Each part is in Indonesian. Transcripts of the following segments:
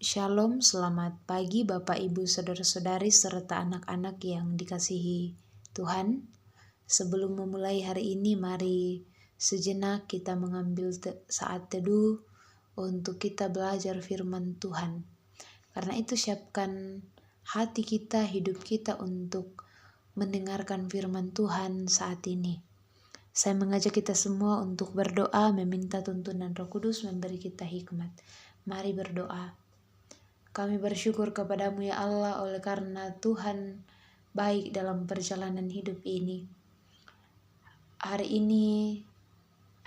Shalom, selamat pagi Bapak Ibu Saudara-saudari serta anak-anak yang dikasihi Tuhan. Sebelum memulai hari ini, mari sejenak kita mengambil saat teduh untuk kita belajar firman Tuhan. Karena itu siapkan hati kita, hidup kita untuk mendengarkan firman Tuhan saat ini. Saya mengajak kita semua untuk berdoa, meminta tuntunan Roh Kudus memberi kita hikmat. Mari berdoa. Kami bersyukur kepadamu ya Allah oleh karena Tuhan baik dalam perjalanan hidup ini. Hari ini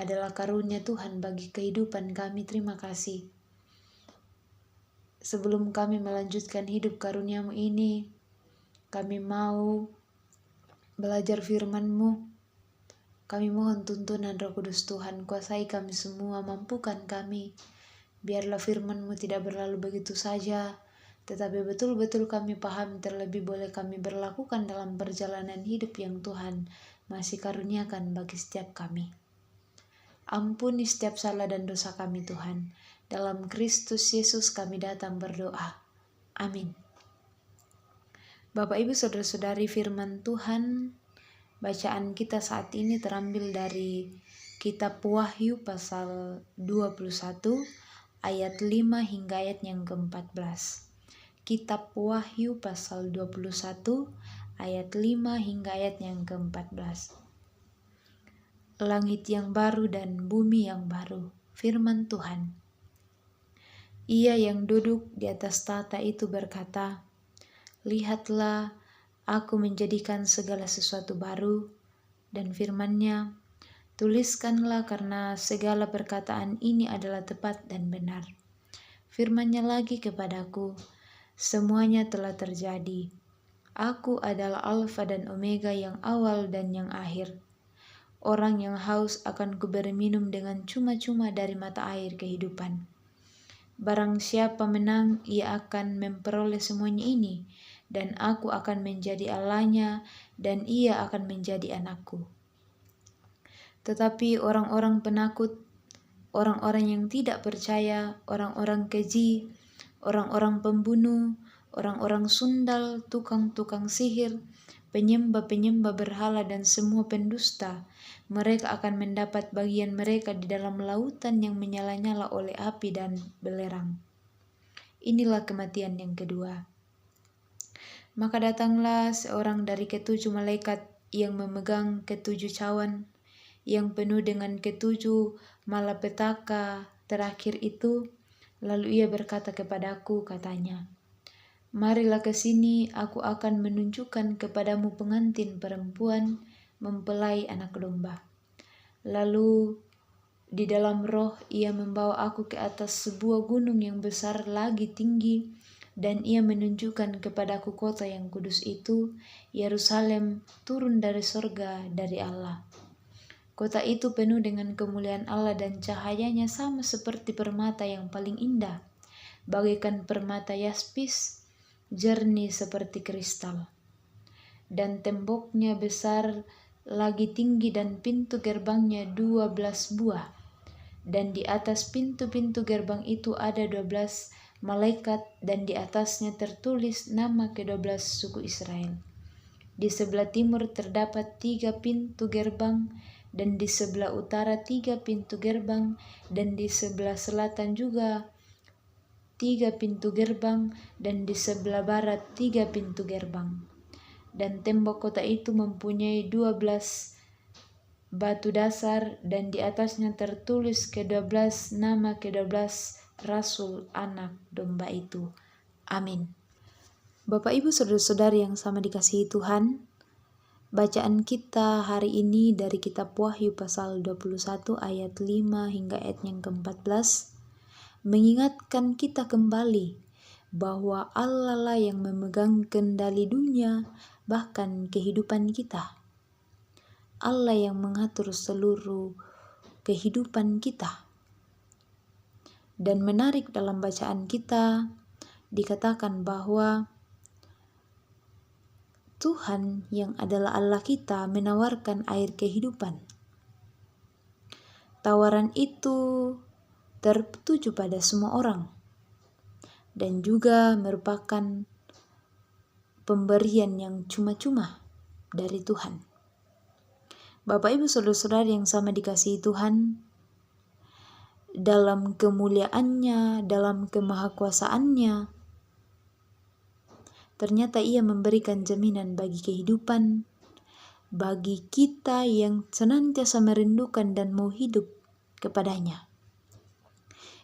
adalah karunia Tuhan bagi kehidupan kami, terima kasih. Sebelum kami melanjutkan hidup karuniamu ini, kami mau belajar firman-Mu. Kami mohon tuntunan Roh Kudus Tuhan, kuasai kami semua, mampukan kami. Biarlah firman-Mu tidak berlalu begitu saja, tetapi betul-betul kami paham, terlebih boleh kami berlakukan dalam perjalanan hidup yang Tuhan masih karuniakan bagi setiap kami. Ampuni setiap salah dan dosa kami Tuhan. Dalam Kristus Yesus kami datang berdoa. Amin. Bapak Ibu Saudara-saudari, firman Tuhan bacaan kita saat ini terambil dari Kitab Wahyu pasal 21 ayat 5 hingga ayat yang ke-14. Kitab Wahyu pasal 21 ayat 5 hingga ayat yang ke-14. Langit yang baru dan bumi yang baru, firman Tuhan. Ia yang duduk di atas tahta itu berkata, "Lihatlah, aku menjadikan segala sesuatu baru," dan firman-Nya, "Tuliskanlah karena segala perkataan ini adalah tepat dan benar." Firman-Nya lagi kepadaku, "Semuanya telah terjadi. Aku adalah Alfa dan Omega, yang awal dan yang akhir. Orang yang haus akan kuberi minum dengan cuma-cuma dari mata air kehidupan. Barang siapa menang, ia akan memperoleh semuanya ini, dan aku akan menjadi Allahnya, dan ia akan menjadi anakku. Tetapi orang-orang penakut, orang-orang yang tidak percaya, orang-orang keji, orang-orang pembunuh, orang-orang sundal, tukang-tukang sihir, penyembah-penyembah berhala, dan semua pendusta, mereka akan mendapat bagian mereka di dalam lautan yang menyala-nyala oleh api dan belerang. Inilah kematian yang kedua. Maka datanglah seorang dari ketujuh malaikat yang memegang ketujuh cawan, yang penuh dengan ketujuh malapetaka terakhir itu. Lalu ia berkata kepadaku, katanya, "Marilah ke sini, aku akan menunjukkan kepadamu pengantin perempuan mempelai anak domba." Lalu di dalam roh ia membawa aku ke atas sebuah gunung yang besar lagi tinggi, dan ia menunjukkan kepadaku kota yang kudus itu, Yerusalem, turun dari sorga dari Allah. Kota itu penuh dengan kemuliaan Allah, dan cahayanya sama seperti permata yang paling indah, bagaikan permata yaspis, jernih seperti kristal. Dan temboknya besar lagi tinggi, dan pintu gerbangnya 12 buah. Dan di atas pintu-pintu gerbang itu ada 12 malaikat, dan di atasnya tertulis nama ke-12 suku Israel. Di sebelah timur terdapat 3 pintu gerbang, dan di sebelah utara 3 pintu gerbang, dan di sebelah selatan juga 3 pintu gerbang, dan di sebelah barat 3 pintu gerbang. Dan tembok kota itu mempunyai 12 batu dasar, dan di atasnya tertulis ke-12 nama ke-12 rasul anak domba itu. Amin. Bapak Ibu Saudara-saudari yang sama dikasihi Tuhan, bacaan kita hari ini dari Kitab Wahyu pasal 21 ayat 5 hingga ayat yang ke-14 mengingatkan kita kembali bahwa Allah lah yang memegang kendali dunia, bahkan kehidupan kita. Allah yang mengatur seluruh kehidupan kita. Dan menarik dalam bacaan kita dikatakan bahwa Tuhan yang adalah Allah kita menawarkan air kehidupan. Tawaran itu tertuju pada semua orang. dan juga merupakan pemberian yang cuma-cuma dari Tuhan. Bapak Ibu saudara-saudari yang sama dikasihi Tuhan, dalam kemuliaannya, dalam kemahakuasaannya, ternyata Ia memberikan jaminan bagi kehidupan, bagi kita yang senantiasa merindukan dan mau hidup kepadanya.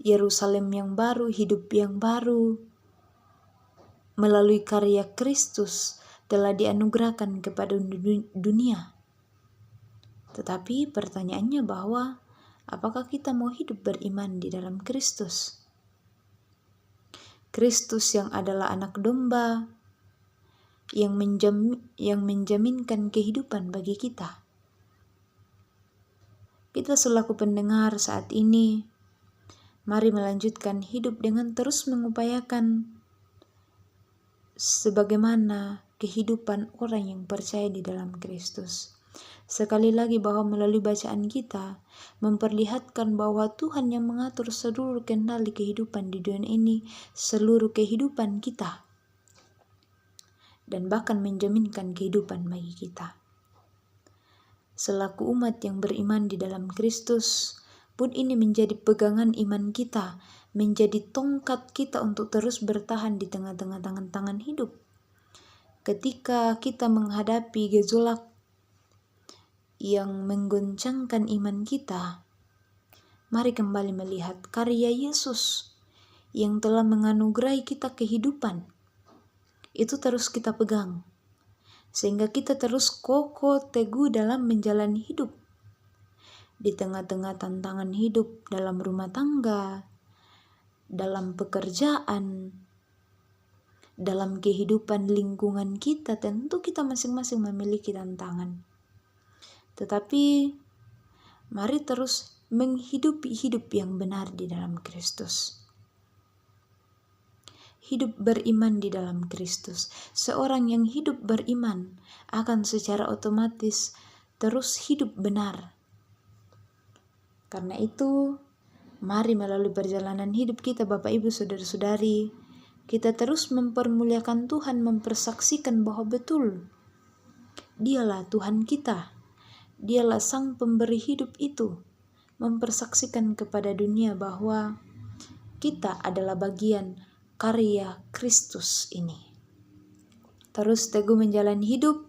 Yerusalem yang baru, hidup yang baru, melalui karya Kristus telah dianugerahkan kepada dunia. Tetapi pertanyaannya bahwa apakah kita mau hidup beriman di dalam Kristus? Kristus yang adalah anak domba yang menjaminkan kehidupan bagi kita. Kita selaku pendengar saat ini, mari melanjutkan hidup dengan terus mengupayakan sebagaimana kehidupan orang yang percaya di dalam Kristus. Sekali lagi bahwa melalui bacaan kita memperlihatkan bahwa Tuhan yang mengatur seluruh kendali kehidupan di dunia ini, seluruh kehidupan kita, dan bahkan menjaminkan kehidupan bagi kita. Selaku umat yang beriman di dalam Kristus, pun ini menjadi pegangan iman kita, menjadi tongkat kita untuk terus bertahan di tengah-tengah tangan-tangan hidup. Ketika kita menghadapi gejolak yang menggoncangkan iman kita, mari kembali melihat karya Yesus yang telah menganugerahi kita kehidupan. Itu terus kita pegang, sehingga kita terus kokoh teguh dalam menjalani hidup. Di tengah-tengah tantangan hidup dalam rumah tangga, dalam pekerjaan, dalam kehidupan lingkungan kita, tentu kita masing-masing memiliki tantangan. Tetapi mari terus menghidupi hidup yang benar di dalam Kristus. Hidup beriman di dalam Kristus. Seorang yang hidup beriman akan secara otomatis terus hidup benar. Karena itu, mari melalui perjalanan hidup kita, Bapak Ibu Saudara-saudari, kita terus mempermuliakan Tuhan, mempersaksikan bahwa betul Dialah Tuhan kita. Dialah Sang Pemberi hidup itu, mempersaksikan kepada dunia bahwa kita adalah bagian karya Kristus ini. Terus teguh menjalani hidup.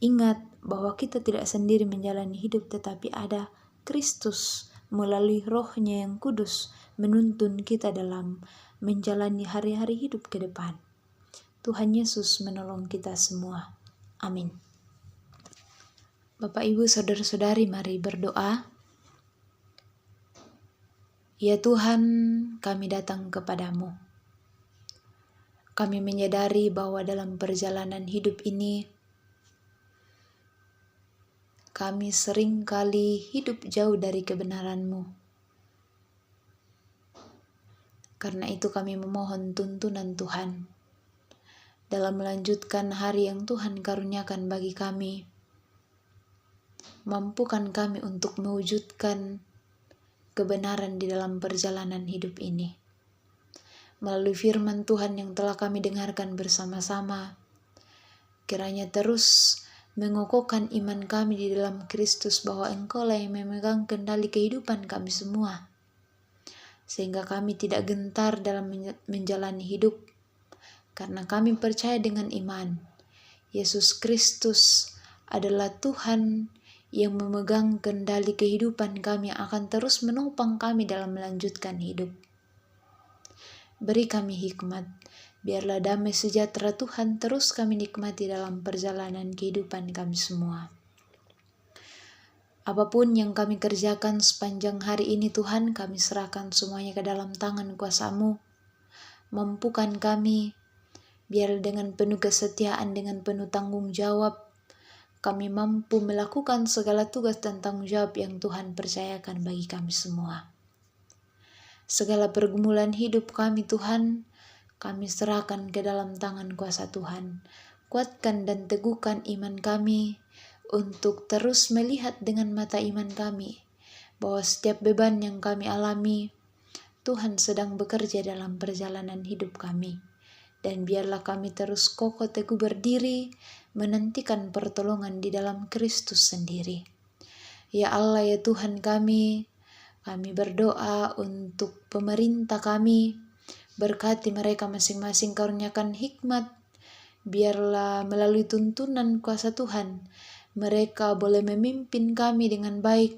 Ingat bahwa kita tidak sendiri menjalani hidup, tetapi ada Kristus melalui Roh-Nya yang kudus menuntun kita dalam menjalani hari-hari hidup ke depan. Tuhan Yesus menolong kita semua. Amin. Bapak, Ibu, Saudara-saudari, mari berdoa. Ya Tuhan, kami datang kepadamu. Kami menyadari bahwa dalam perjalanan hidup ini, kami sering kali hidup jauh dari kebenaran-Mu. Karena itu kami memohon tuntunan Tuhan dalam melanjutkan hari yang Tuhan karuniakan bagi kami. Mampukan kami untuk mewujudkan kebenaran di dalam perjalanan hidup ini. Melalui firman Tuhan yang telah kami dengarkan bersama-sama, kiranya terus mengokohkan iman kami di dalam Kristus bahwa Engkaulah yang memegang kendali kehidupan kami semua. Sehingga kami tidak gentar dalam menjalani hidup, karena kami percaya dengan iman, Yesus Kristus adalah Tuhan yang memegang kendali kehidupan kami, yang akan terus menopang kami dalam melanjutkan hidup. Beri kami hikmat, biarlah damai sejahtera Tuhan terus kami nikmati dalam perjalanan kehidupan kami semua. Apapun yang kami kerjakan sepanjang hari ini, Tuhan, kami serahkan semuanya ke dalam tangan kuasa-Mu. Mampukan kami, biar dengan penuh kesetiaan, dengan penuh tanggung jawab, kami mampu melakukan segala tugas dan tanggung jawab yang Tuhan percayakan bagi kami semua. Segala pergumulan hidup kami, Tuhan, kami serahkan ke dalam tangan kuasa Tuhan. Kuatkan dan teguhkan iman kami untuk terus melihat dengan mata iman kami bahwa setiap beban yang kami alami, Tuhan sedang bekerja dalam perjalanan hidup kami. Dan biarlah kami terus kokoh teguh berdiri, menantikan pertolongan di dalam Kristus sendiri. Ya Allah, ya Tuhan kami berdoa untuk pemerintah kami, berkati mereka masing-masing, karuniakan hikmat, biarlah melalui tuntunan kuasa Tuhan, mereka boleh memimpin kami dengan baik,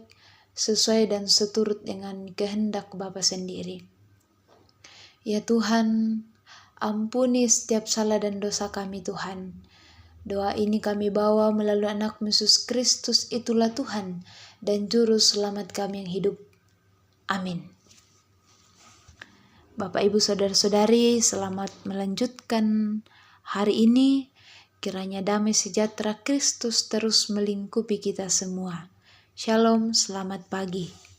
sesuai dan seturut dengan kehendak Bapa sendiri. Ya Tuhan, ampuni setiap salah dan dosa kami Tuhan. Doa ini kami bawa melalui anak Yesus Kristus, itulah Tuhan dan Juru Selamat kami yang hidup. Amin. Bapak, Ibu, Saudara-saudari, selamat melanjutkan hari ini. Kiranya damai sejahtera Kristus terus melingkupi kita semua. Shalom, selamat pagi.